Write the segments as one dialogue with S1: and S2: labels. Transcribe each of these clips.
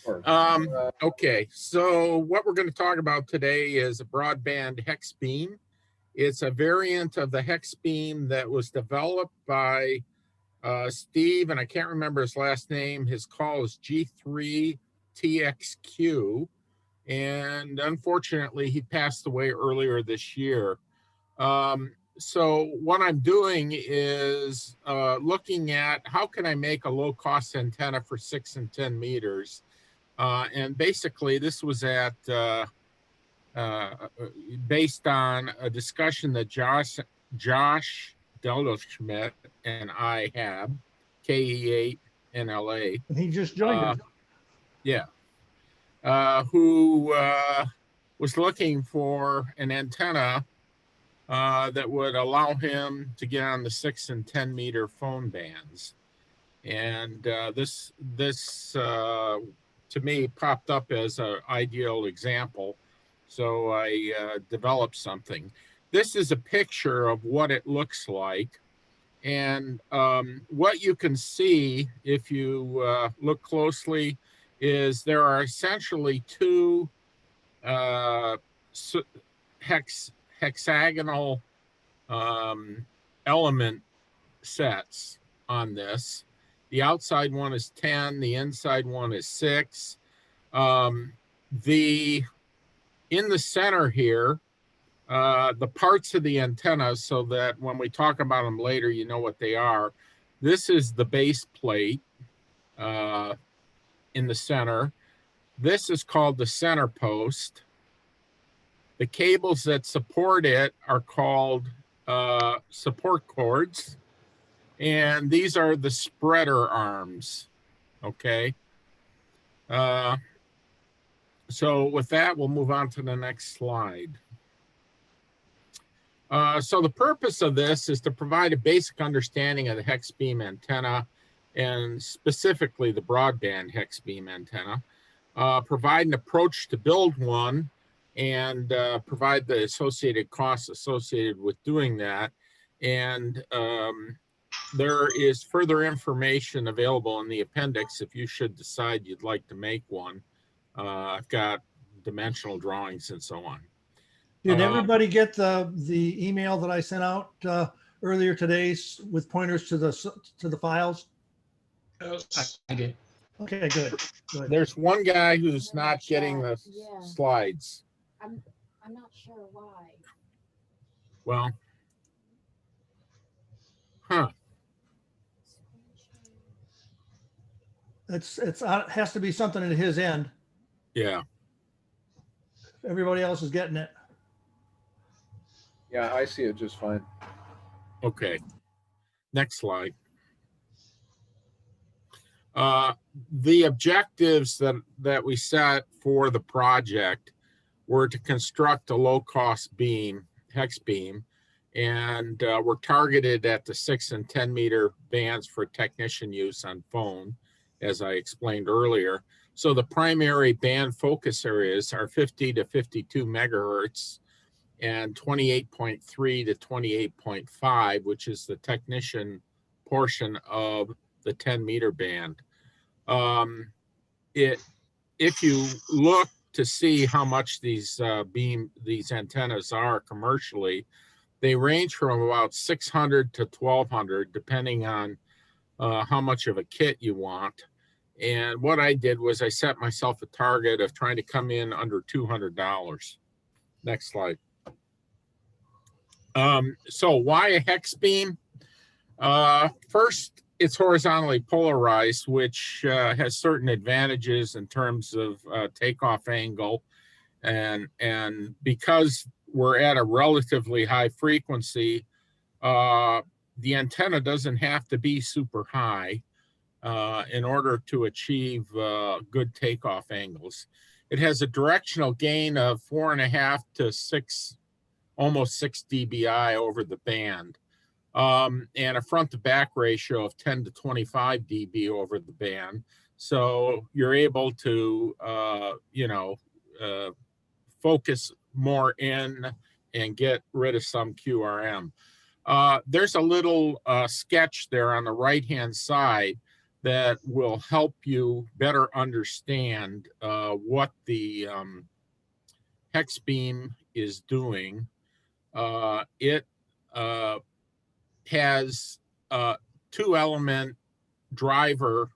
S1: Okay, so what we're going to talk about today is a broadband hex beam. It's a variant of the hex beam that was developed by Steve, and I can't remember his last name. His call is G3TXQ, and unfortunately, he passed away earlier this year. So what I'm doing is looking at how can I make a low-cost antenna for 6 and 10 meters. And basically, this was at based on a discussion that Josh Delderschmidt and I had, KE8NLA.
S2: And he just joined us.
S1: Yeah. Who was looking for an antenna that would allow him to get on the 6 and 10 meter phone bands. And this to me popped up as an ideal example. So I developed something. This is a picture of what it looks like. And what you can see if you look closely is there are essentially two hexagonal element sets on this. The outside one is 10, the inside one is 6. In the center here, the parts of the antenna, so that when we talk about them later, you know what they are. This is the base plate in the center. This is called the center post. The cables that support it are called support cords. And these are the spreader arms, okay? So with that, we'll move on to the next slide. So the purpose of this is to provide a basic understanding of the hex beam antenna, and specifically the broadband hex beam antenna, provide an approach to build one, and provide the associated costs associated with doing that. And there is further information available in the appendix if you should decide you'd like to make one. I've got dimensional drawings and so on.
S2: Did everybody get the email that I sent out earlier today with pointers to the files?
S3: Yes, I did.
S2: Okay, good.
S1: There's one guy who's not getting the slides.
S4: I'm not sure why.
S1: Well, huh.
S2: It has to be something at his end.
S1: Yeah.
S2: Everybody else is getting it.
S5: Yeah, I see it just fine.
S1: Okay. Next slide. The objectives that we set for the project were to construct a low-cost beam, hex beam, and we're targeted at the 6 and 10 meter bands for technician use on phone, as I explained earlier. So the primary band focus areas are 50 to 52 megahertz and 28.3 to 28.5, which is the technician portion of the 10 meter band. If you look to see how much these antennas are commercially, they range from about 600 to 1200, depending on how much of a kit you want. And what I did was I set myself a target of trying to come in under $200. Next slide. So why a hex beam? First, it's horizontally polarized, which has certain advantages in terms of takeoff angle. And because we're at a relatively high frequency, the antenna doesn't have to be super high in order to achieve good takeoff angles. It has a directional gain of 4.5 to 6, almost 6 dBi over the band, and a front to back ratio of 10 to 25 dB over the band. So you're able to, focus more in and get rid of some QRM. There's a little sketch there on the right-hand side that will help you better understand what the hex beam is doing. It has 2-element driver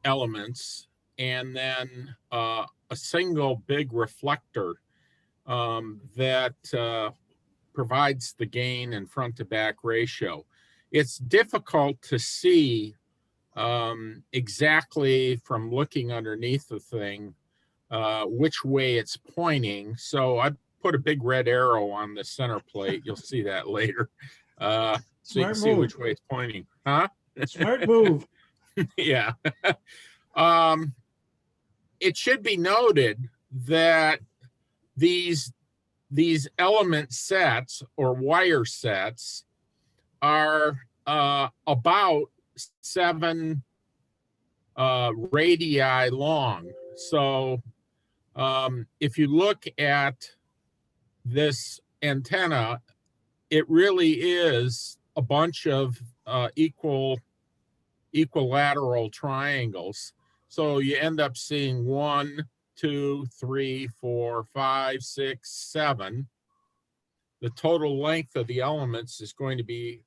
S1: elements, and then a single big reflector that provides the gain and front to back ratio. It's difficult to see exactly from looking underneath the thing which way it's pointing. So I put a big red arrow on the center plate. You'll see that later. So you can see which way it's pointing. Huh?
S2: Smart move.
S1: Yeah. It should be noted that these element sets or wire sets are about 7 radii long. So if you look at this antenna, it really is a bunch of equilateral triangles. So you end up seeing 1, 2, 3, 4, 5, 6, 7. The total length of the elements is going to be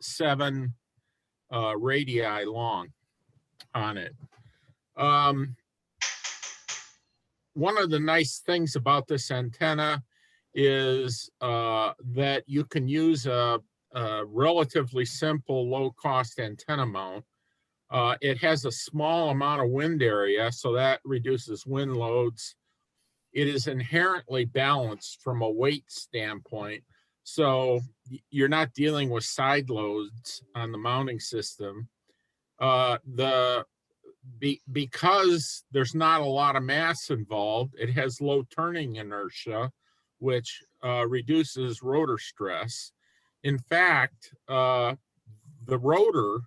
S1: 7 radii long on it. One of the nice things about this antenna is that you can use a relatively simple low-cost antenna mount. It has a small amount of wind area, so that reduces wind loads. It is inherently balanced from a weight standpoint, so you're not dealing with side loads on the mounting system. Because there's not a lot of mass involved, it has low turning inertia, which reduces rotor stress. In fact, the rotor,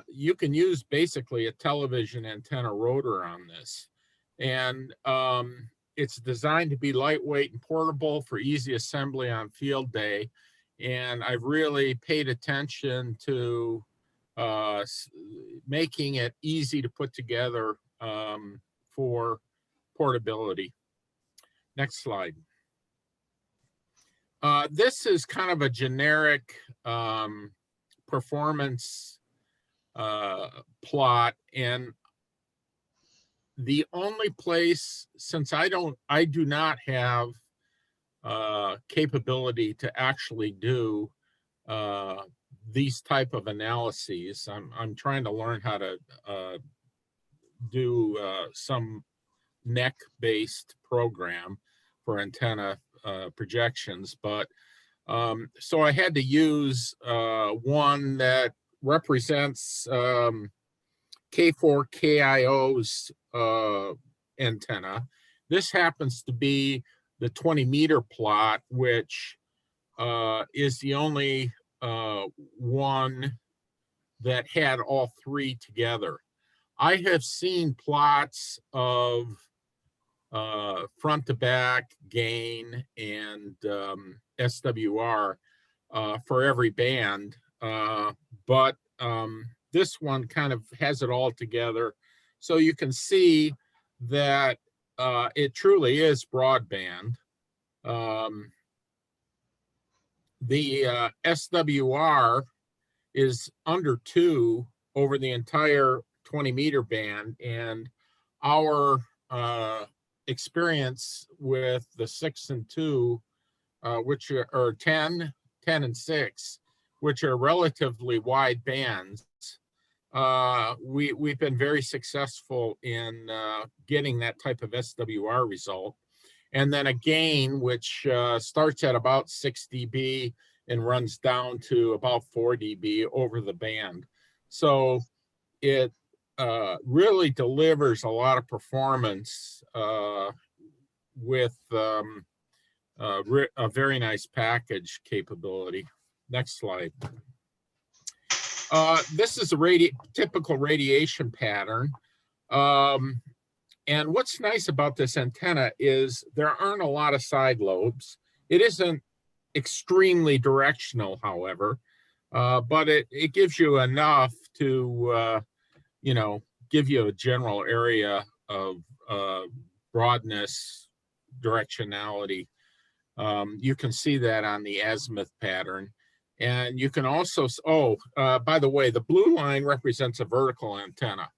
S1: you can use basically a television antenna rotor on this. And it's designed to be lightweight and portable for easy assembly on field day. And I've really paid attention to making it easy to put together for portability. Next slide. This is kind of a generic performance plot, and the only place, since I do not have capability to actually do these type of analyses. I'm trying to learn how to do some NEC-based program for antenna projections, but so I had to use one that represents K4KIO's antenna. This happens to be the 20-meter plot, which is the only one that had all 3 together. I have seen plots of front to back gain and SWR for every band, but this one kind of has it all together. So you can see that it truly is broadband. The SWR is under 2 over the entire 20-meter band, and our experience with the 6 and 2, which are 10 and 6, which are relatively wide bands, we've been very successful in getting that type of SWR result. And then a gain, which starts at about 6 dB and runs down to about 4 dB over the band. So it really delivers a lot of performance with a very nice package capability. Next slide. This is a typical radiation pattern. And what's nice about this antenna is there aren't a lot of side lobes. It isn't extremely directional, however. but it gives you enough to, you know, give you a general area of broadness, directionality. You can see that on the azimuth pattern. And you can also, by the way, the blue line represents a vertical antenna.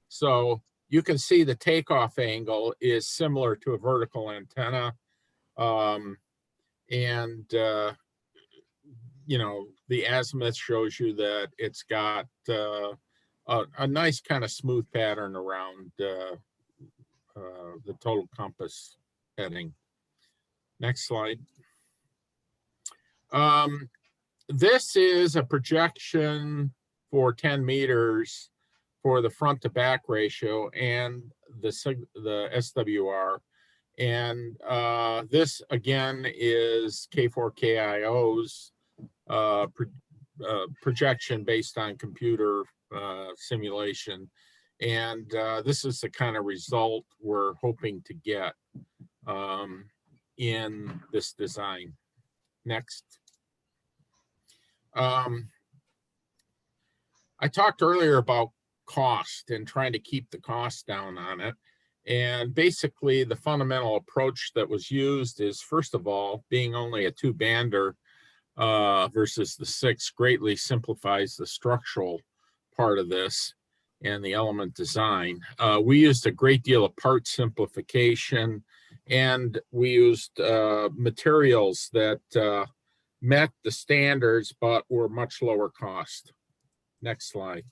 S1: So you can see the takeoff angle is similar to a vertical antenna. You know, the azimuth shows you that it's got a nice kind of smooth pattern around the total compass heading. Next slide. This is a projection for 10 meters for the front to back ratio and the SWR. And this again is K4KIO's projection based on computer simulation. And this is the kind of result we're hoping to get in this design. Next. I talked earlier about cost and trying to keep the cost down on it. And basically the fundamental approach that was used is, first of all, being only a 2-bander versus the 6 greatly simplifies the structural part of this and the element design. We used a great deal of part simplification, and we used materials that met the standards but were much lower cost. Next slide.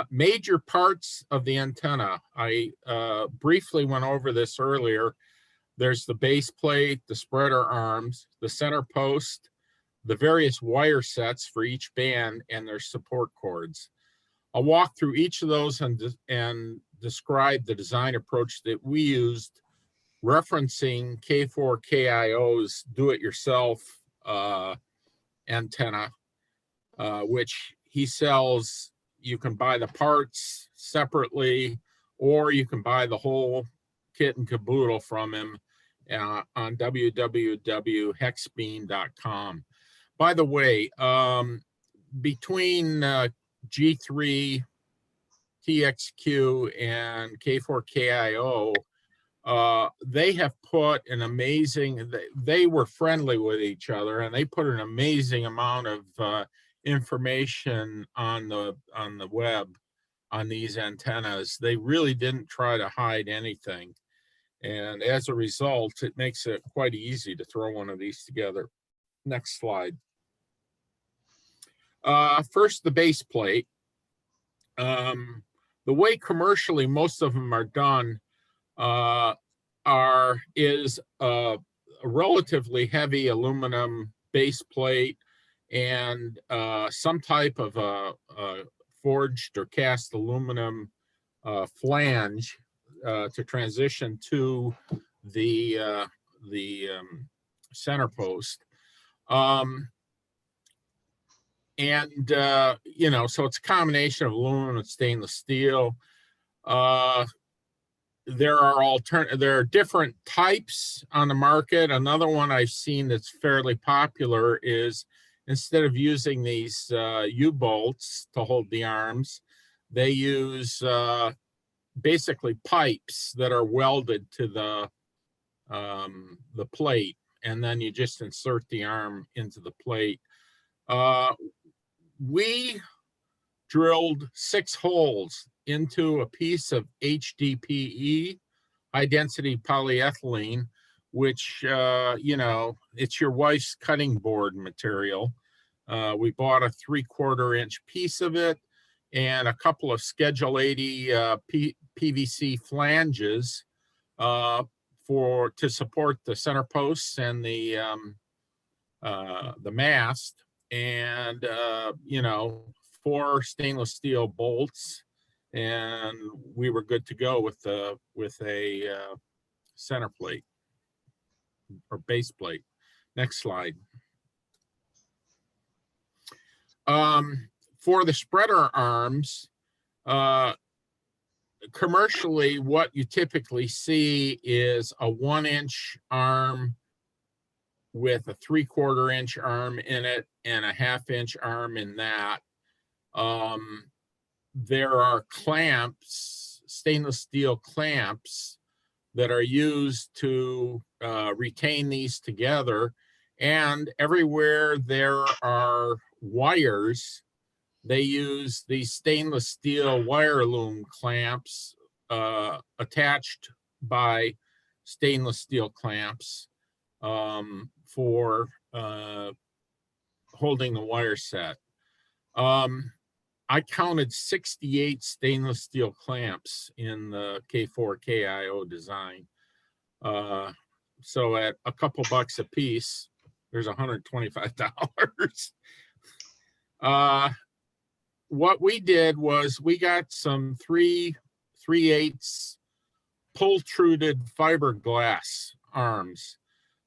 S1: Major parts of the antenna. I briefly went over this earlier. There's the base plate, the spreader arms, the center post, the various wire sets for each band, and their support cords. I'll walk through each of those and describe the design approach that we used, referencing K4KIO's do-it-yourself antenna, which he sells. You can buy the parts separately, or you can buy the whole kit and caboodle from him on www.hexbeam.com. By the way, between G3, TXQ, and K4KIO, they have put an amazing, they were friendly with each other, and they put an amazing amount of information on the web on these antennas. They really didn't try to hide anything. And as a result, it makes it quite easy to throw one of these together. Next slide. First, the base plate. The way commercially most of them are done is a relatively heavy aluminum base plate and some type of a forged or cast aluminum flange to transition to the center post. You know, so it's a combination of aluminum and stainless steel. There are different types on the market. Another one I've seen that's fairly popular is, instead of using these U-bolts to hold the arms, they use basically pipes that are welded to the plate, and then you just insert the arm into the plate. We drilled 6 holes into a piece of HDPE, high density polyethylene, which, you know, it's your wife's cutting board material. We bought a 3/4 inch piece of it and a couple of Schedule 80 PVC flanges to support the center posts and the mast, and you know, 4 stainless steel bolts, and we were good to go with a center plate or base plate. Next slide. For the spreader arms, commercially, what you typically see is a 1-inch arm with a 3/4 inch arm in it and a 1/2 inch arm in that. There are clamps, stainless steel clamps, that are used to retain these together. And everywhere there are wires, they use these stainless steel wire loom clamps attached by stainless steel clamps for holding the wire set. I counted 68 stainless steel clamps in the K4 KIO design. So at a couple bucks a piece, there's $125. What we did was we got some 3/8 pultruded fiberglass arms.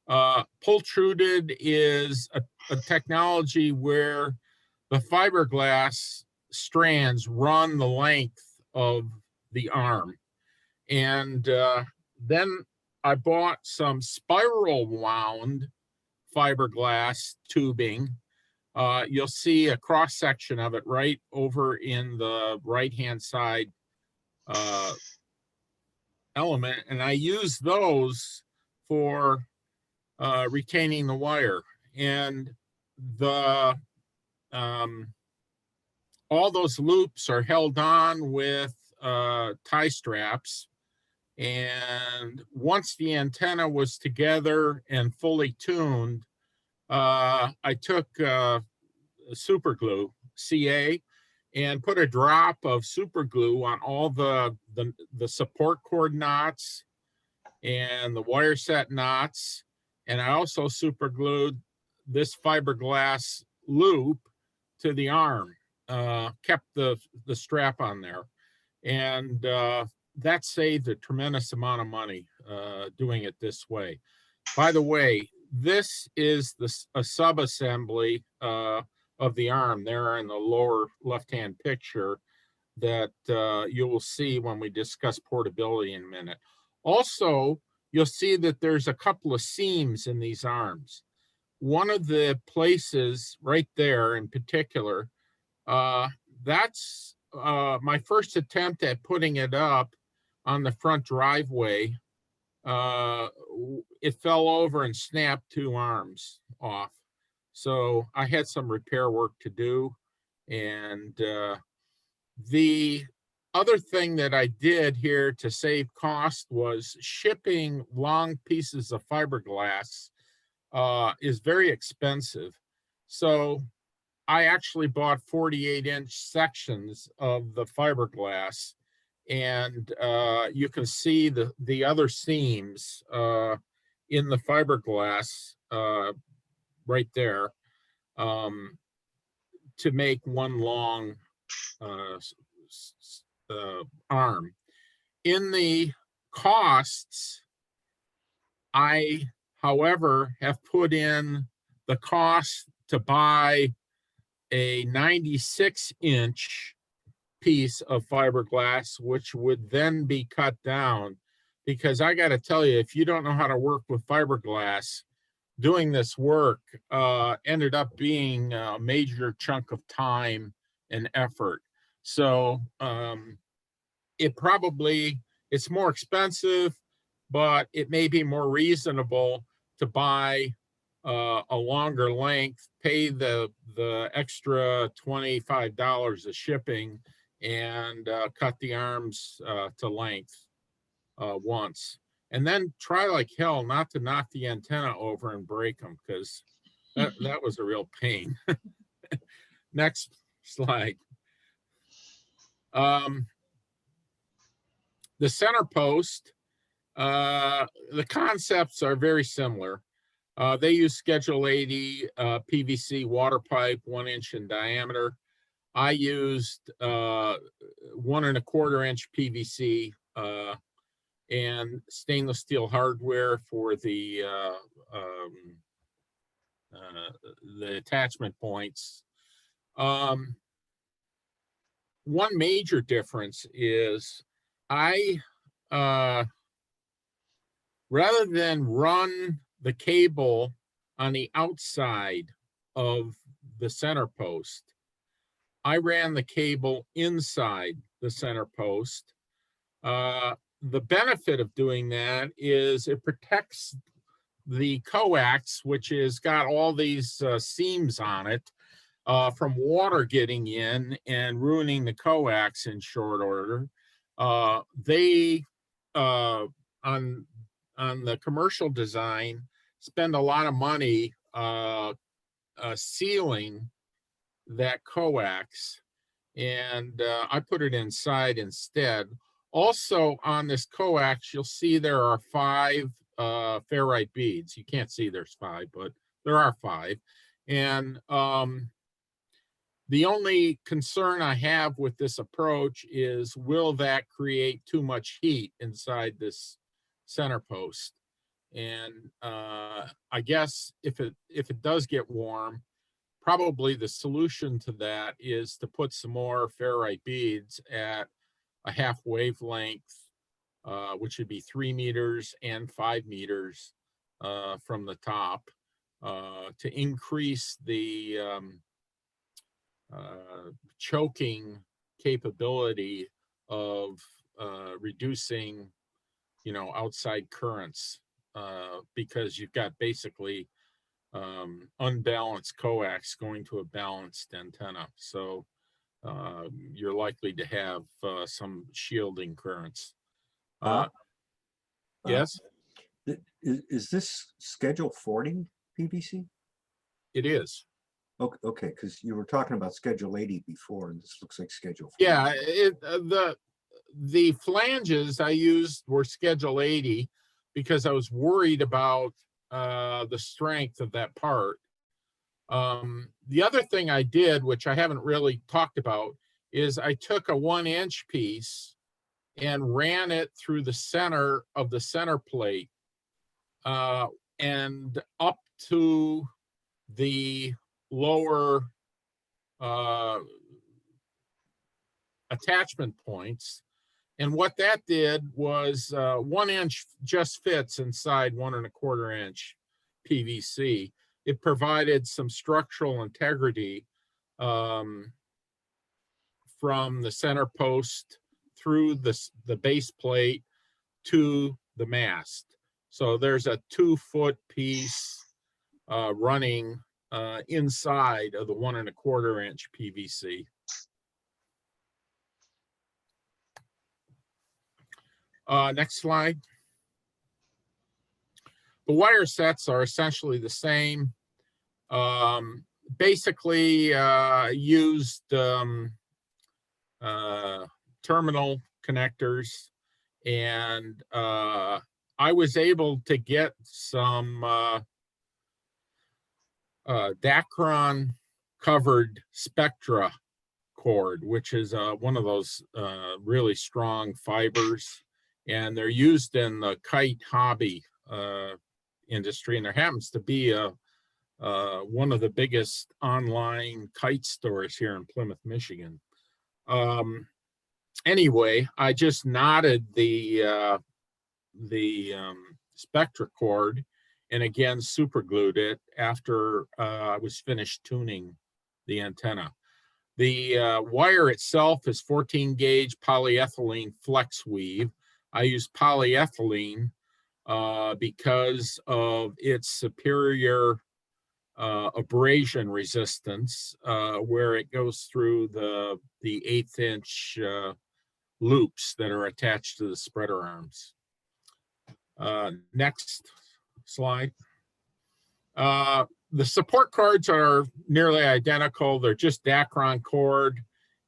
S1: Pultruded is a technology where the fiberglass strands run the length of the arm. And then I bought some spiral wound fiberglass tubing. You'll see a cross section of it right over in the right-hand side element. And I use those for retaining the wire. And the all those loops are held on with tie straps. And once the antenna was together and fully tuned, I took super glue, CA, and put a drop of super glue on all the support cord knots and the wire set knots. And I also super glued this fiberglass loop to the arm, kept the strap on there. And that saved a tremendous amount of money doing it this way. By the way, this is a sub-assembly of the arm there in the lower left-hand picture that you will see when we discuss portability in a minute. Also, you'll see that there's a couple of seams in these arms. One of the places right there in particular, that's my first attempt at putting it up on the front driveway. It fell over and snapped 2 arms off. So I had some repair work to do. And the other thing that I did here to save cost was shipping long pieces of fiberglass is very expensive. So I actually bought 48-inch sections of the fiberglass, and you can see the other seams in the fiberglass right there to make one long arm. In the costs, I, however, have put in the cost to buy a 96-inch piece of fiberglass, which would then be cut down, because I got to tell you, if you don't know how to work with fiberglass, doing this work ended up being a major chunk of time and effort. So it's more expensive, but it may be more reasonable to buy a longer length, pay the extra $25 of shipping, and cut the arms to length once. And then try like hell not to knock the antenna over and break them, because that was a real pain. Next slide. The center post, the concepts are very similar. They use Schedule 80 PVC water pipe, 1 inch in diameter. I used 1 1/4 inch PVC and stainless steel hardware for the attachment points. One major difference is I, rather than run the cable on the outside of the center post. I ran the cable inside the center post. The benefit of doing that is it protects the coax, which has got all these seams on it, from water getting in and ruining the coax in short order. They on the commercial design spend a lot of money sealing that coax, and I put it inside instead. Also on this coax, you'll see there are 5 ferrite beads. You can't see there's 5, but there are 5. And the only concern I have with this approach is, will that create too much heat inside this center post? And I guess if it does get warm, probably the solution to that is to put some more ferrite beads at a half wavelength, which would be 3 meters and 5 meters from the top, to increase the choking capability of reducing, outside currents, because you've got basically unbalanced coax going to a balanced antenna. So you're likely to have some shielding currents. Yes?
S5: Is this Schedule 40 PVC?
S1: It is.
S5: Okay, because you were talking about Schedule 80 before, and this looks like Schedule 40.
S1: Yeah, the flanges I used were Schedule 80 because I was worried about the strength of that part. The other thing I did, which I haven't really talked about, is I took a 1-inch piece and ran it through the center of the center plate and up to the lower attachment points. And what that did was 1 inch just fits inside 1 1/4 inch PVC. It provided some structural integrity from the center post through the base plate to the mast. So there's a 2-foot piece running inside of the 1 1/4 inch PVC. Next slide. The wire sets are essentially the same. Basically used terminal connectors, and I was able to get some Dacron covered Spectra cord, which is one of those really strong fibers, and they're used in the kite hobby industry. And there happens to be one of the biggest online kite stores here in Plymouth, Michigan. Anyway, I just knotted the Spectra cord and again super glued it after I was finished tuning the antenna. The wire itself is 14 gauge polyethylene flex weave. I use polyethylene because of its superior abrasion resistance, where it goes through the 1/8 inch loops that are attached to the spreader arms. Next slide. The support cords are nearly identical. They're just Dacron cord,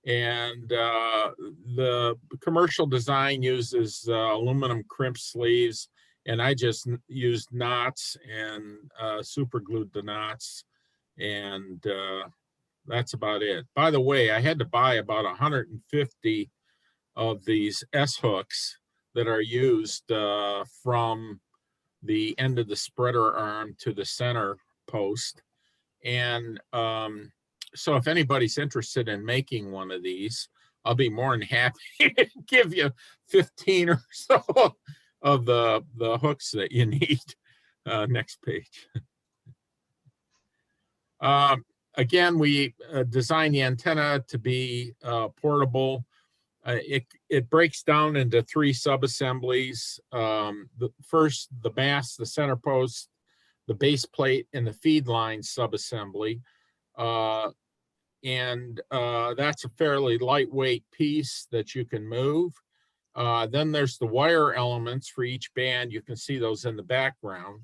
S1: and the commercial design uses aluminum crimp sleeves, and I just used knots and super glued the knots, and that's about it. By the way, I had to buy about 150 of these S-hooks that are used from the end of the spreader arm to the center post. And so if anybody's interested in making one of these, I'll be more than happy to give you 15 or so of the hooks that you need. Next page. Again, we designed the antenna to be portable. It breaks down into 3 sub-assemblies. The first, the mast, the center post, the base plate, and the feed line sub-assembly. And that's a fairly lightweight piece that you can move. Then there's the wire elements for each band. You can see those in the background.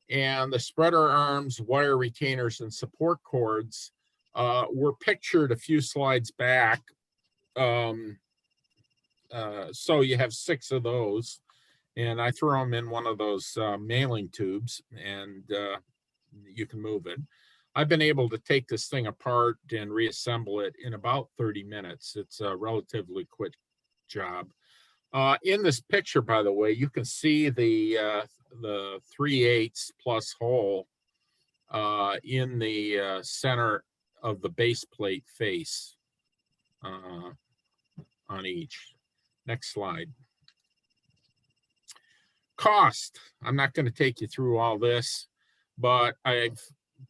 S1: And the spreader arms, wire retainers, and support cords were pictured a few slides back. So you have 6 of those. And I throw them in one of those mailing tubes, and you can move it. I've been able to take this thing apart and reassemble it in about 30 minutes. It's a relatively quick job. In this picture, by the way, you can see the 3/8 plus hole in the center of the base plate face on each. Next slide. Cost. I'm not going to take you through all this, but I've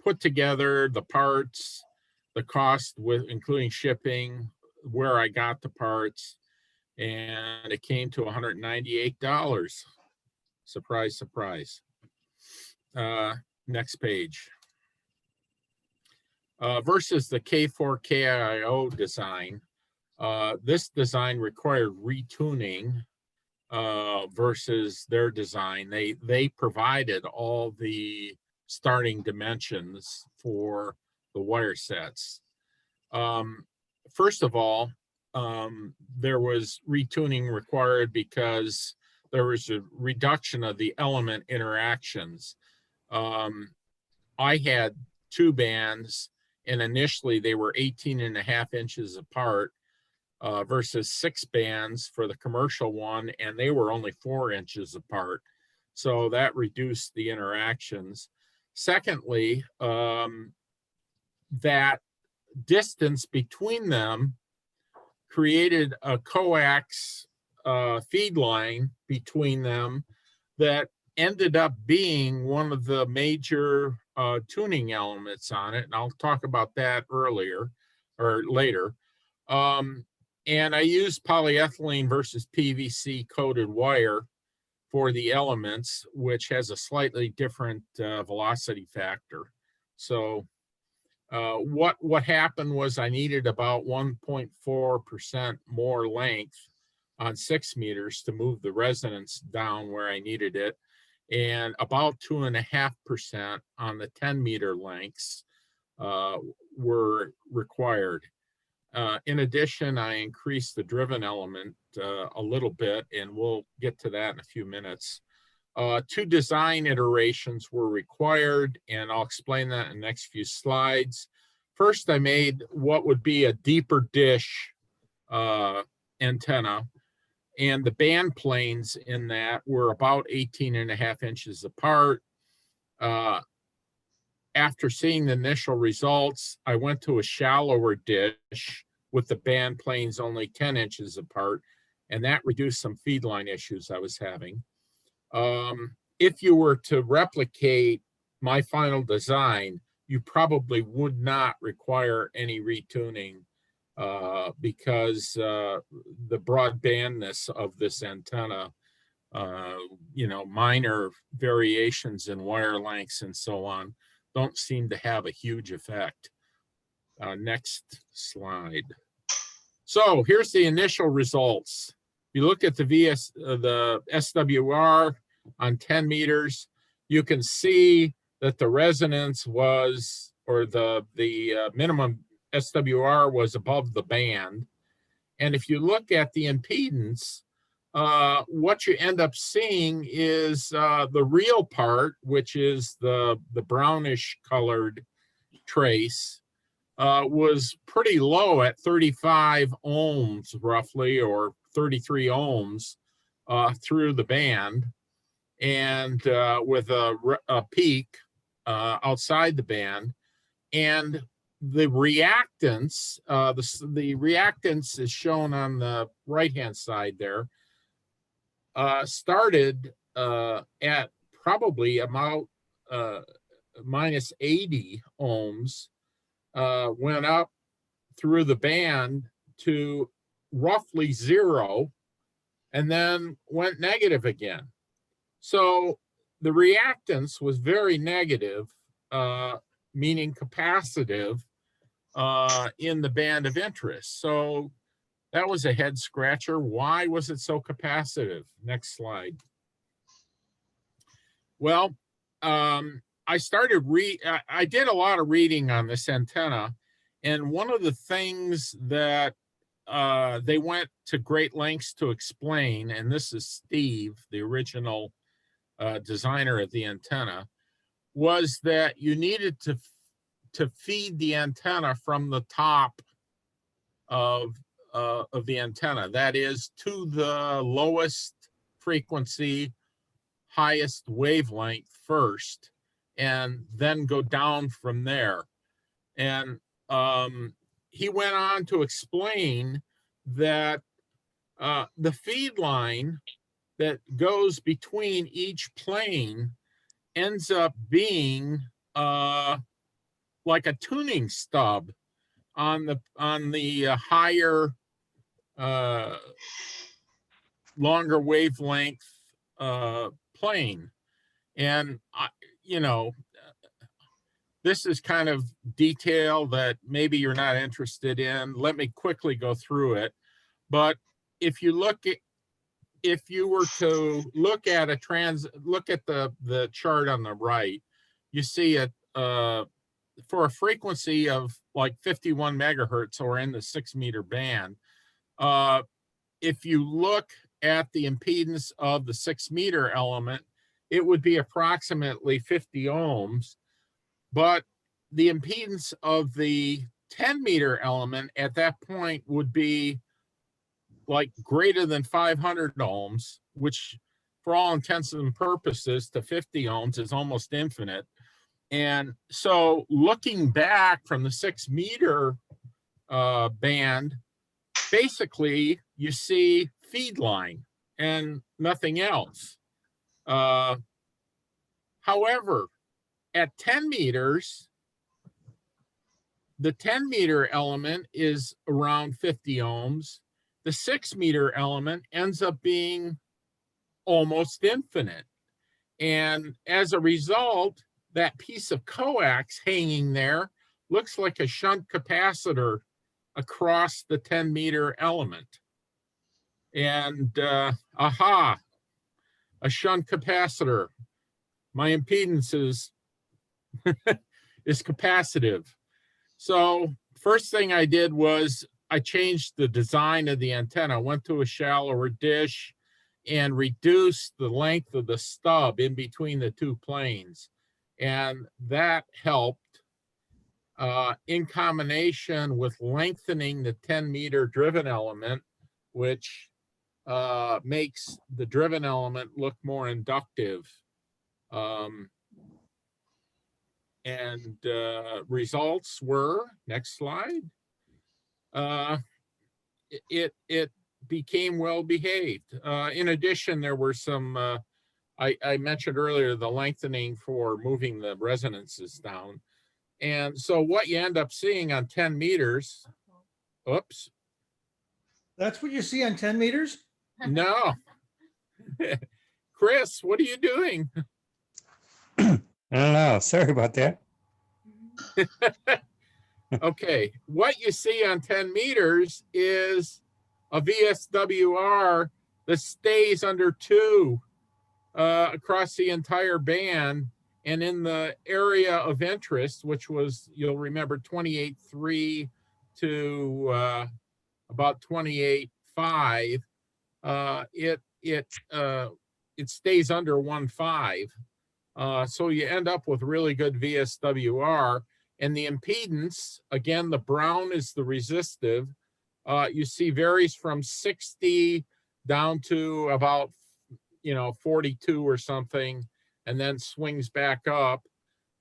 S1: put together the parts, the cost with including shipping, where I got the parts, and it came to $198. Surprise, surprise. Next page. Versus the K4 KIO design. This design required retuning versus their design. They provided all the starting dimensions for the wire sets. First of all, there was retuning required because there was a reduction of the element interactions. I had 2 bands, and initially they were 18.5 inches apart versus 6 bands for the commercial one, and they were only 4 inches apart. So that reduced the interactions. Secondly, that distance between them created a coax feed line between them that ended up being one of the major tuning elements on it. And I'll talk about that later. And I used polyethylene versus PVC coated wire for the elements, which has a slightly different velocity factor. So what happened was I needed about 1.4% more length on 6 meters to move the resonance down where I needed it, and about 2.5% on the 10-meter lengths were required. In addition, I increased the driven element a little bit, and we'll get to that in a few minutes. 2 design iterations were required, and I'll explain that in the next few slides. First, I made what would be a deeper dish antenna, and the band planes in that were about 18.5 inches apart. After seeing the initial results, I went to a shallower dish with the band planes only 10 inches apart, and that reduced some feed line issues I was having. If you were to replicate my final design, you probably would not require any retuning because the broadbandness of this antenna, minor variations in wire lengths and so on, don't seem to have a huge effect. Next slide. So here's the initial results. You look at the SWR on 10 meters, you can see that the resonance was, or the minimum SWR was above the band. And if you look at the impedance, what you end up seeing is the real part, which is the brownish colored trace, was pretty low at 35 ohms roughly, or 33 ohms through the band, and with a peak outside the band. And the reactance, the reactance is shown on the right-hand side there, started at probably about minus 80 ohms went up through the band to roughly 0 and then went negative again. So the reactance was very negative, meaning capacitive in the band of interest. So that was a head scratcher. Why was it so capacitive? Next slide. Well, I did a lot of reading on this antenna, and one of the things that they went to great lengths to explain, and this is Steve, the original designer of the antenna, was that you needed to feed the antenna from the top of the antenna, that is to the lowest frequency, highest wavelength first, and then go down from there. And he went on to explain that the feed line that goes between each plane ends up being like a tuning stub on the higher, longer wavelength plane. And you know, this is kind of detail that maybe you're not interested in. Let me quickly go through it. But if you were to look at the chart on the right, you see it for a frequency of like 51 megahertz or in the 6 meter band. If you look at the impedance of the 6 meter element, it would be approximately 50 ohms, but the impedance of the 10 meter element at that point would be like greater than 500 ohms, which for all intents and purposes to 50 ohms is almost infinite. And so looking back from the 6 meter band, basically you see feed line and nothing else. However, at 10 meters, the 10 meter element is around 50 ohms. The 6 meter element ends up being almost infinite. And as a result, that piece of coax hanging there looks like a shunt capacitor across the 10 meter element. And aha, a shunt capacitor. My impedance is capacitive. So first thing I did was I changed the design of the antenna, went to a shallower dish and reduced the length of the stub in between the two planes. And that helped in combination with lengthening the 10 meter driven element, which makes the driven element look more inductive. And results were, next slide, it became well behaved. In addition, there were some, I mentioned earlier, the lengthening for moving the resonances down. And so what you end up seeing on 10 meters, oops.
S2: That's what you see on 10 meters?
S1: No. Chris, what are you doing?
S6: I don't know. Sorry about that.
S1: Okay, what you see on 10 meters is a VSWR that stays under 2 across the entire band, and in the area of interest, which was, you'll remember, 28.3 to about 28.5, it stays under 1.5. So you end up with really good VSWR. And the impedance, again, the brown is the resistive, you see varies from 60 down to about 42 or something, and then swings back up.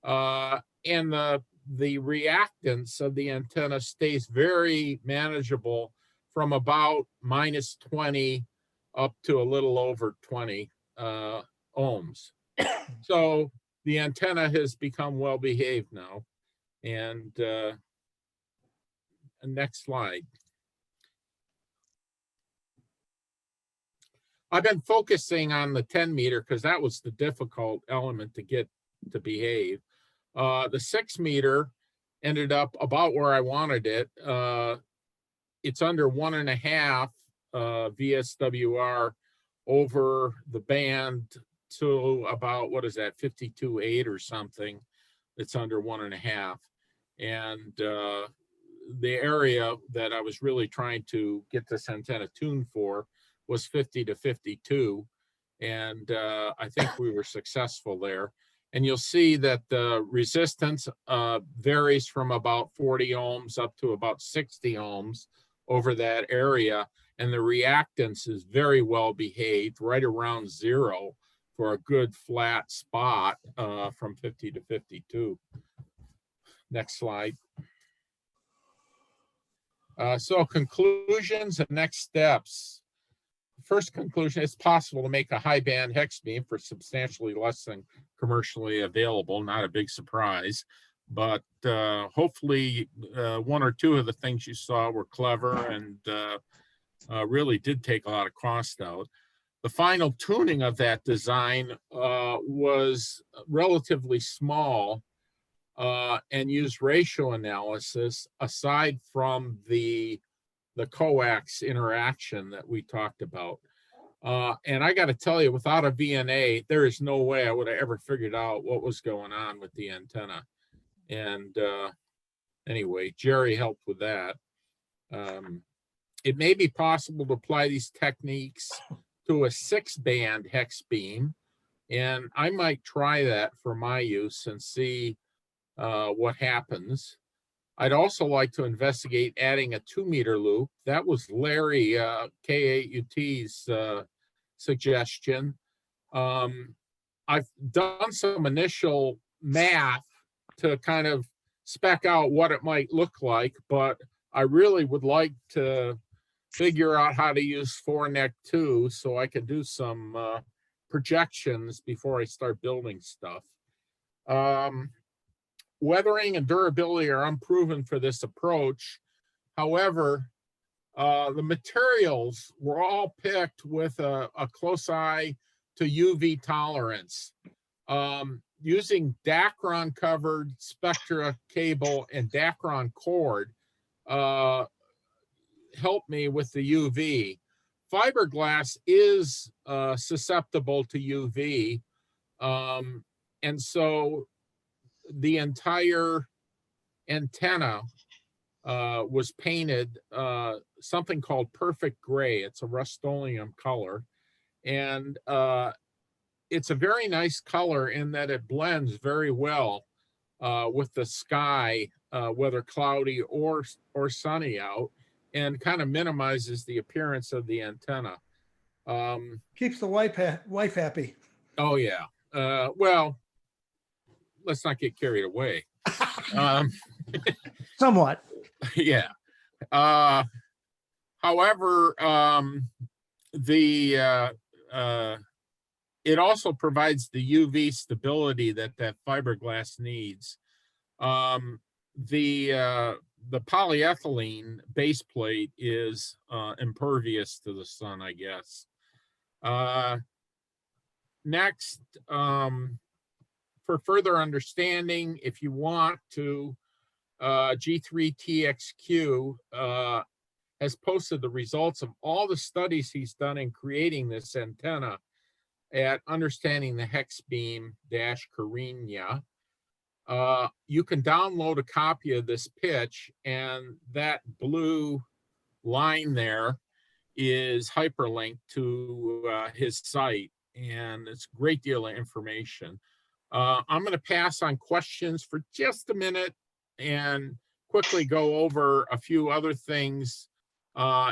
S1: And the reactance of the antenna stays very manageable from about minus 20 up to a little over 20 ohms. So the antenna has become well behaved now. And next slide. I've been focusing on the 10 meter because that was the difficult element to get to behave. The 6 meter ended up about where I wanted it. It's under 1.5 VSWR over the band to about, what is that, 52.8 or something. It's under 1.5. And the area that I was really trying to get this antenna tuned for was 50 to 52. And I think we were successful there. And you'll see that the resistance varies from about 40 ohms up to about 60 ohms over that area. And the reactance is very well behaved, right around 0 for a good flat spot from 50 to 52. Next slide. So conclusions and next steps. First conclusion, it's possible to make a high band hex beam for substantially less than commercially available. Not a big surprise, but hopefully one or two of the things you saw were clever and really did take a lot of cost out. The final tuning of that design was relatively small and used ratio analysis aside from the coax interaction that we talked about. And I got to tell you, without a VNA, there is no way I would have ever figured out what was going on with the antenna. And anyway, Jerry helped with that. It may be possible to apply these techniques to a 6-band hex beam. And I might try that for my use and see what happens. I'd also like to investigate adding a 2-meter loop. That was Larry K8UT's suggestion. I've done some initial math to kind of spec out what it might look like, but I really would like to figure out how to use 4-neck 2 so I can do some projections before I start building stuff. Weathering and durability are unproven for this approach. However, the materials were all picked with a close eye to UV tolerance. Using Dacron covered spectra cable and Dacron cord helped me with the UV. Fiberglass is susceptible to UV. And so the entire antenna was painted something called perfect gray. It's a Rust-Oleum color. And it's a very nice color in that it blends very well with the sky, whether cloudy or sunny out, and kind of minimizes the appearance of the antenna.
S2: Keeps the wife happy.
S1: Oh, yeah. Well, let's not get carried away.
S2: Somewhat.
S1: Yeah. However, it also provides the UV stability that fiberglass needs. The polyethylene base plate is impervious to the sun, I guess. Next, for further understanding, if you want to, G3TXQ has posted the results of all the studies he's done in creating this antenna at Understanding the Hex Beam -Carina. You can download a copy of this pitch, and that blue line there is hyperlinked to his site, and it's a great deal of information. I'm going to pass on questions for just a minute and quickly go over a few other things,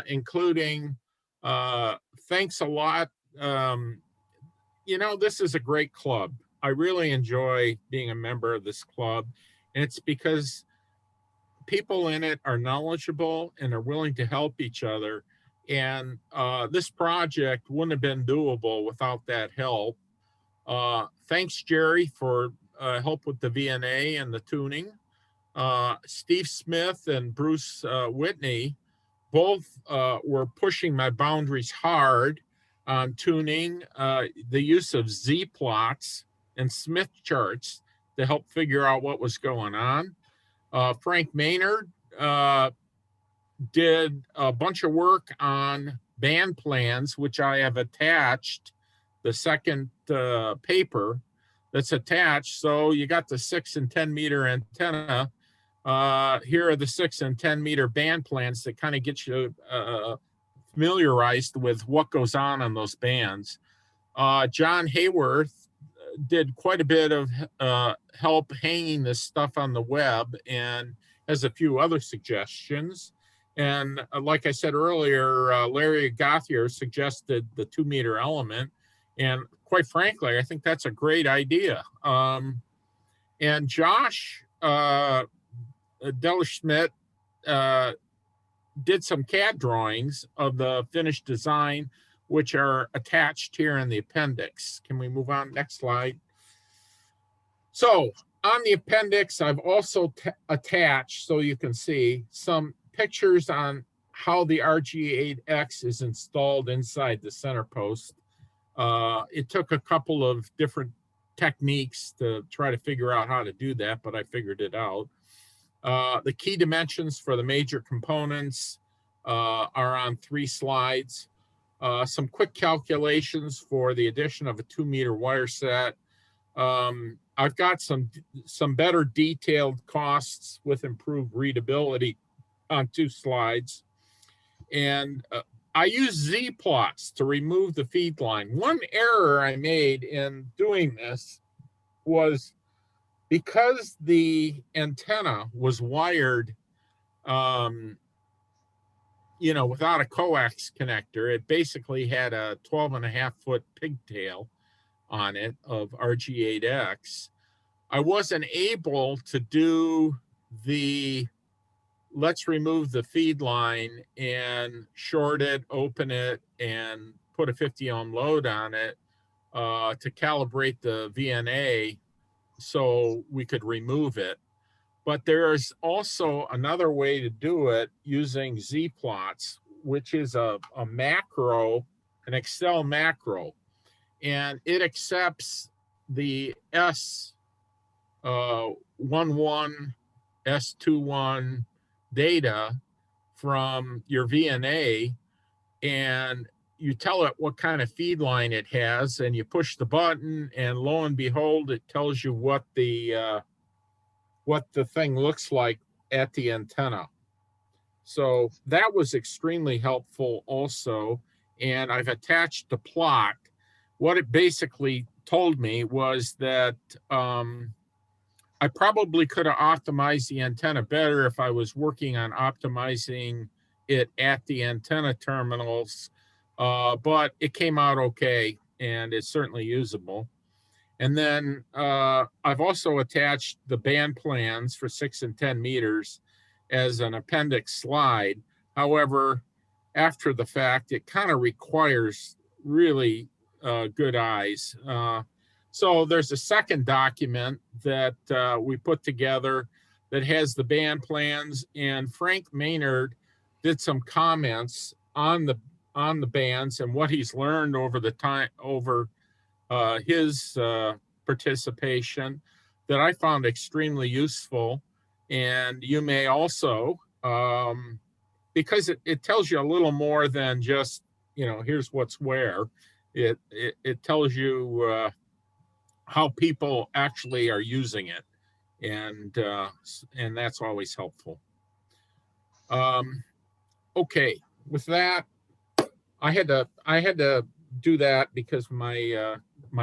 S1: including thanks a lot. You know, this is a great club. I really enjoy being a member of this club. And it's because people in it are knowledgeable and are willing to help each other. And this project wouldn't have been doable without that help. Thanks, Jerry, for help with the VNA and the tuning. Steve Smith and Bruce Whitney both were pushing my boundaries hard on tuning, the use of Z-plots and Smith charts to help figure out what was going on. Frank Maynard did a bunch of work on band plans, which I have attached, the second paper that's attached. So you got the 6 and 10 meter antenna. Here are the 6 and 10 meter band plans that kind of get you familiarized with what goes on those bands. John Hayworth did quite a bit of help hanging this stuff on the web and has a few other suggestions. And like I said earlier, Larry Gothier suggested the 2 meter element. And quite frankly, I think that's a great idea. And Josh Dellerschmidt did some CAD drawings of the finished design, which are attached here in the appendix. Can we move on? Next slide. So on the appendix, I've also attached, so you can see, some pictures on how the RG8X is installed inside the center post. It took a couple of different techniques to try to figure out how to do that, but I figured it out. The key dimensions for the major components are on 3 slides. Some quick calculations for the addition of a 2 meter wire set. I've got some better detailed costs with improved readability on 2 slides. And I use Z-plots to remove the feed line. One error I made in doing this was because the antenna was wired, without a coax connector. It basically had a 12.5-foot pigtail on it of RG8X. I wasn't able to do the let's remove the feed line and short it, open it, and put a 50 ohm load on it to calibrate the VNA so we could remove it. But there's also another way to do it using Z-plots, which is a macro, an Excel macro. And it accepts the S11, S21 data from your VNA, and you tell it what kind of feed line it has, and you push the button, and lo and behold, it tells you what the thing looks like at the antenna. So that was extremely helpful also. And I've attached the plot. What it basically told me was that I probably could have optimized the antenna better if I was working on optimizing it at the antenna terminals, but it came out okay, and it's certainly usable. And then I've also attached the band plans for 6 and 10 meters as an appendix slide. However, after the fact, it kind of requires really good eyes. So there's a second document that we put together that has the band plans, and Frank Maynard did some comments on the bands and what he's learned over the time over his participation that I found extremely useful. And you may also, because it tells you a little more than just, here's what's where. It tells you how people actually are using it, and that's always helpful. Okay, with that, I had to do that because my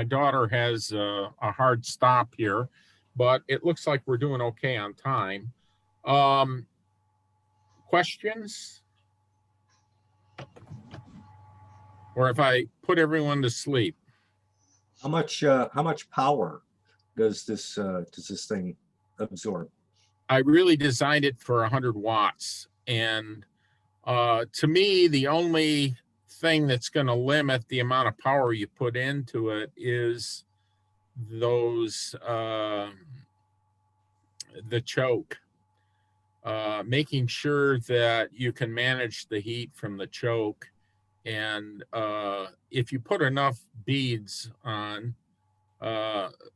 S1: daughter has a hard stop here, but it looks like we're doing okay on time. Questions? Or if I put everyone to sleep?
S5: How much power does this thing absorb?
S1: I really designed it for 100 watts. And to me, the only thing that's going to limit the amount of power you put into it is those, the choke, making sure that you can manage the heat from the choke. And if you put enough beads on,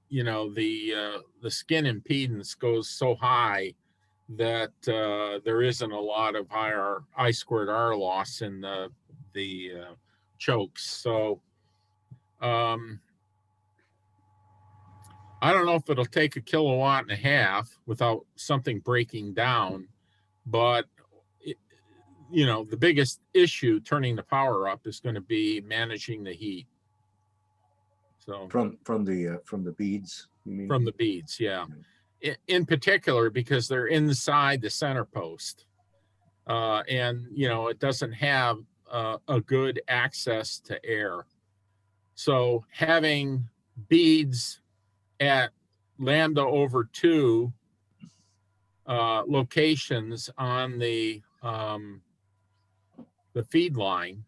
S1: you know, the skin impedance goes so high that there isn't a lot of I squared R loss in the chokes. So I don't know if it'll take 1.5 kilowatts without something breaking down, but you know, the biggest issue turning the power up is going to be managing the heat. So
S5: From the beads, you mean?
S1: from the beads, yeah. In particular, because they're inside the center post, and you know, it doesn't have a good access to air. So having beads at λ/2 locations on the feed line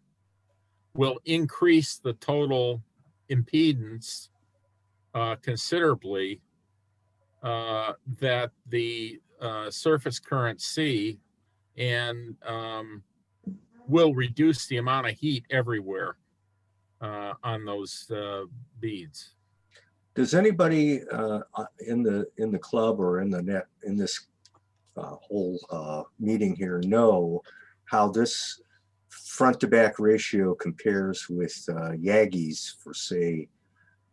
S1: will increase the total impedance considerably, that the surface current see, and will reduce the amount of heat everywhere on those beads.
S5: Does anybody in the club or in the net in this whole meeting here know how this front to back ratio compares with Yagis for, say,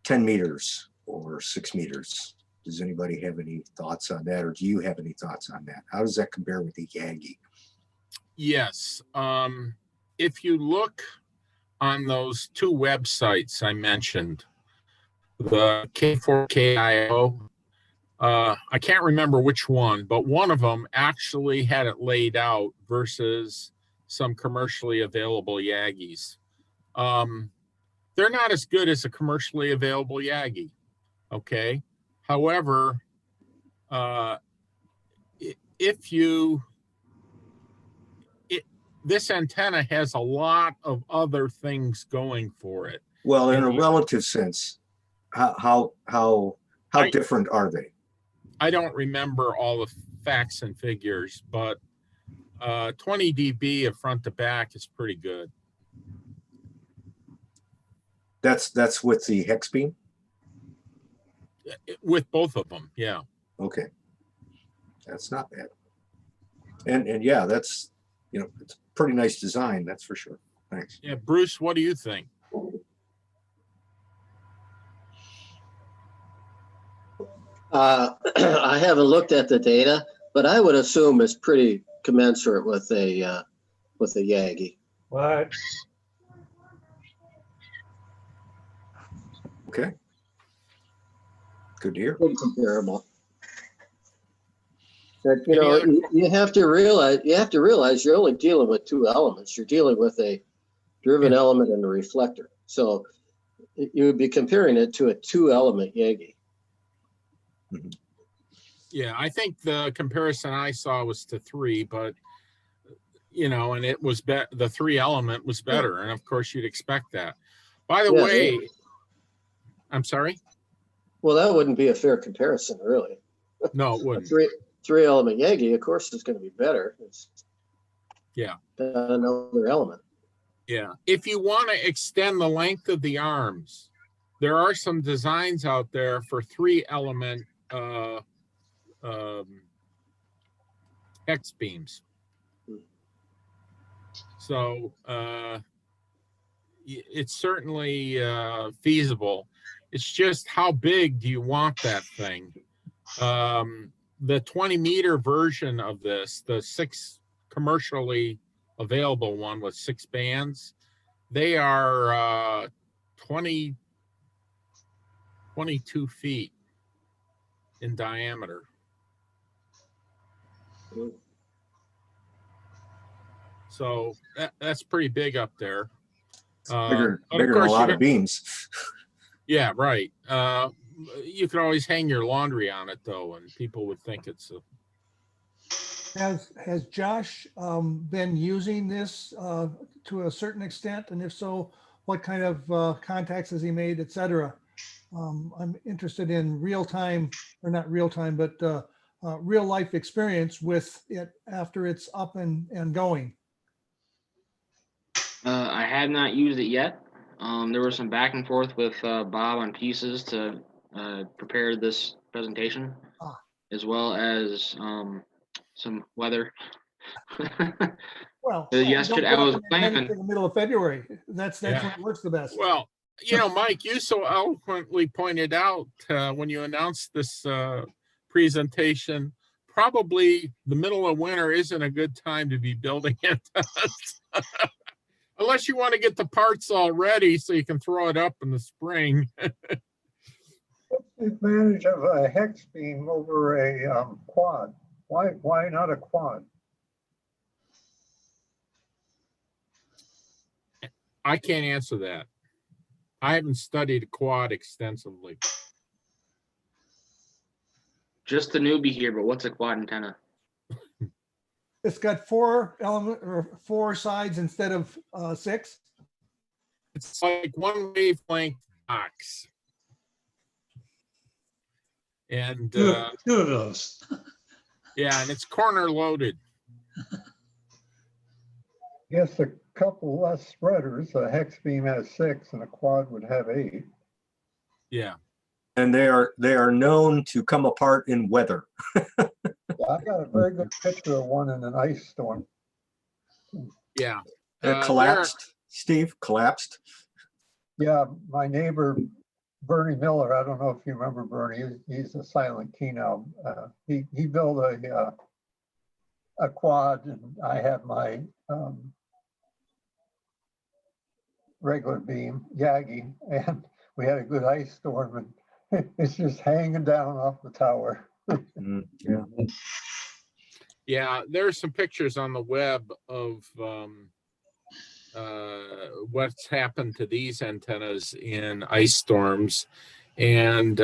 S5: 10 meters or 6 meters? Does anybody have any thoughts on that, or do you have any thoughts on that? How does that compare with the Yagi?
S1: Yes. If you look on those two websites I mentioned, the K4KIO, I can't remember which one, but one of them actually had it laid out versus some commercially available Yagis. They're not as good as a commercially available Yagi. Okay. However, this antenna has a lot of other things going for it.
S5: Well, in
S1: And
S5: a relative sense, how different are they?
S1: I don't remember all the facts and figures, but 20 dB of front to back is pretty good.
S5: That's with the hex beam?
S1: With both of them, yeah.
S5: Okay, that's not bad. And yeah, that's, you know, it's a pretty nice design, that's for sure. Thanks.
S1: Yeah, Bruce, what do you think?
S7: I haven't looked at the data, but I would assume it's pretty commensurate with a Yagi.
S6: What?
S5: Okay. Good to hear.
S7: Pretty comparable. But, you know, you have to realize you're only dealing with two elements. You're dealing with a driven element and a reflector. So you would be comparing it to a 2-element Yagi.
S5: Mm-hmm.
S1: Yeah, I think the comparison I saw was to 3, but you know, and it was the 3-element was better, and of course you'd expect that. By the way, yeah. I'm sorry.
S7: Well, that wouldn't be a fair comparison, really.
S1: No, it wouldn't.
S7: 3-element Yagi, of course, is going to be better. It's another element.
S1: Yeah. If you want to extend the length of the arms, there are some designs out there for 3-element hex beams. So it's certainly feasible. It's just how big do you want that thing? The 20-meter version of this, the 6 commercially available one with 6 bands, they are 22 feet in diameter. So that's pretty big up there.
S5: Bigger than a lot of beams.
S1: Yeah, right. You could always hang your laundry on it, though, and people would think it's a...
S2: Has Josh been using this to a certain extent? And if so, what kind of contacts has he made, et cetera, I'm interested in real time, or not real time, but real life experience with it after it's up and going.
S8: I have not used it yet. There was some back and forth with Bob on pieces to prepare this presentation,
S2: Ah.
S8: as well as some weather.
S2: Well,
S8: Yesterday I was planning.
S2: in the middle of February. That's
S1: Yeah.
S2: when it works the best.
S1: Well, you know, Mike, you so eloquently pointed out when you announced this presentation, probably the middle of winter isn't a good time to be building antennas. Unless you want to get the parts all ready so you can throw it up in the spring.
S9: What's the advantage of a hex beam over a quad? Why not a quad?
S1: I can't answer that. I haven't studied a quad extensively.
S8: Just the newbie here, but what's a quad antenna?
S2: It's got 4 sides instead of 6.
S1: It's like one wavelength box. And
S3: Two of those.
S1: yeah, and it's corner loaded.
S9: Yes, a couple less spreaders. A hex beam has 6 and a quad would have 8.
S1: Yeah.
S5: And they are known to come apart in weather.
S9: I got a very good picture of one in an ice storm.
S1: Yeah.
S5: It collapsed, Steve, collapsed.
S9: Yeah, my neighbor, Bernie Miller, I don't know if you remember Bernie, he's a silent key now. He built a quad, and I had my regular beam, Yagi, and we had a good ice storm, and it's just hanging down off the tower.
S5: Yeah.
S1: Yeah, there's some pictures on the web of what's happened to these antennas in ice storms. And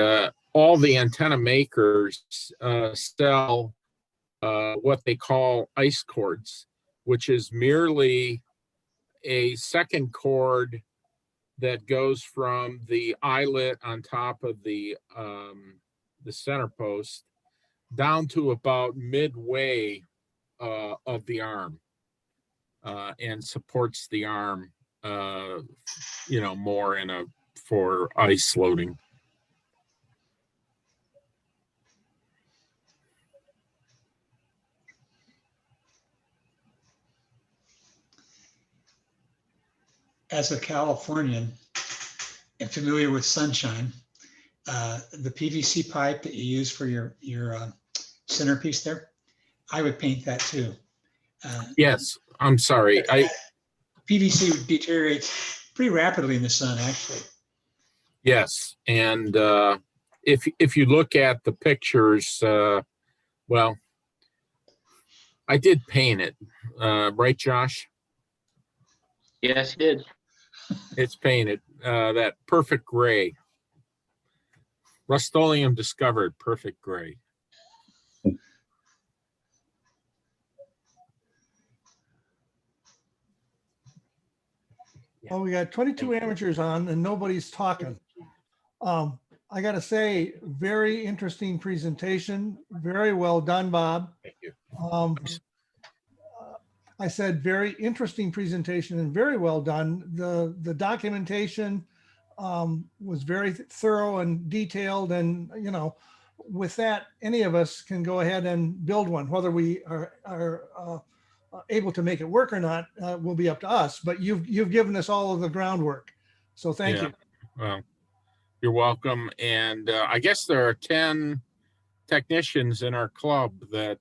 S1: all the antenna makers sell what they call ice cords, which is merely a second cord that goes from the eyelet on top of the center post down to about midway of the arm, and supports the arm, you know, more for ice loading.
S3: As a Californian and familiar with sunshine, the PVC pipe that you use for your centerpiece there, I would paint that too.
S1: Yes, I'm sorry.
S3: PVC deteriorates pretty rapidly in the sun, actually.
S1: Yes, and if you look at the pictures, well, I did paint it, right, Josh?
S8: Yes, he did.
S1: It's painted that perfect gray. Rust-Oleum discovered perfect gray.
S2: Well, we got 22 amateurs on and nobody's talking. I got to say, very interesting presentation. Very well done, Bob.
S1: Thank you.
S2: I said very interesting presentation and very well done. The documentation was very thorough and detailed, and you know, with that, any of us can go ahead and build one. Whether we are able to make it work or not will be up to us. But you've given us all of the groundwork, so thank you.
S1: Well, you're welcome. And I guess there are 10 technicians in our club that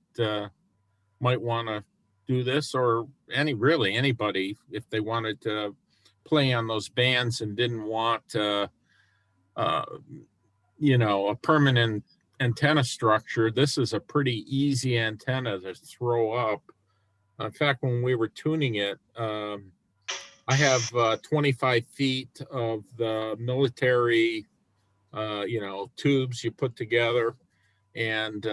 S1: might want to do this, or anybody, if they wanted to play on those bands and didn't want you know, a permanent antenna structure. This is a pretty easy antenna to throw up. In fact, when we were tuning it, I have 25 feet of the military you know, tubes you put together, and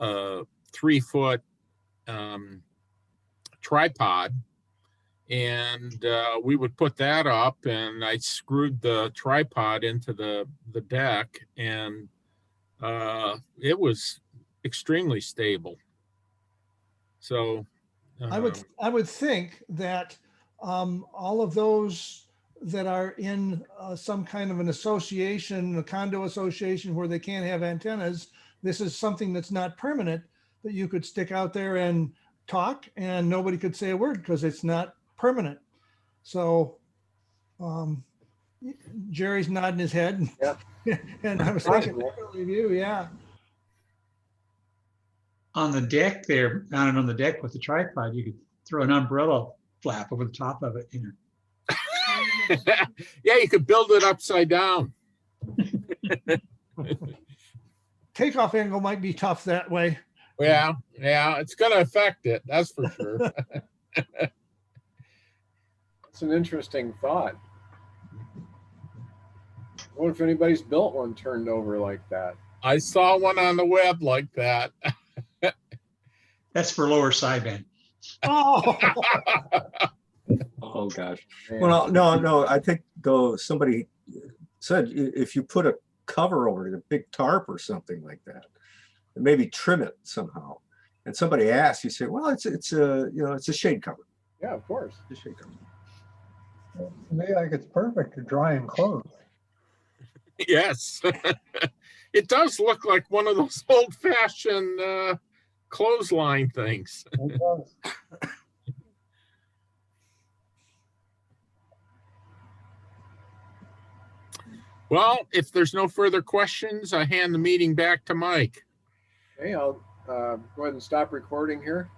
S1: 3-foot tripod And we would put that up, and I screwed the tripod into the deck, and it was extremely stable. So
S2: I would think that all of those that are in some kind of an association, a condo association where they can't have antennas, this is something that's not permanent, that you could stick out there and talk and nobody could say a word because it's not permanent. So Jerry's nodding his head.
S10: Yeah.
S2: And I was thinking, I believe you, yeah.
S3: On the deck there, mounted on the deck with the tripod, you could throw an umbrella flap over the top of it. You know.
S1: yeah, you could build it upside down.
S2: Takeoff angle might be tough that way.
S1: Yeah, it's going to affect it. That's for sure.
S10: It's an interesting thought. What if anybody's built one turned over like that?
S1: I saw one on the web like that.
S3: That's for lower sideband.
S2: Oh,
S5: Oh, gosh.
S10: Man.
S5: Well, no, I think though somebody said if you put a cover over it, a big tarp or something like that, and maybe trim it somehow. And somebody asked, you say, well, it's a, you know, it's a shade cover.
S10: Yeah, of course.
S5: It's a shade cover.
S9: To me, like it's perfect to dry and clothes.
S1: Yes. It does look like one of those old-fashioned clothesline things.
S9: It does.
S1: Well, if there's no further questions, I hand the meeting back to Mike.
S10: Okay, I'll go ahead and stop recording here.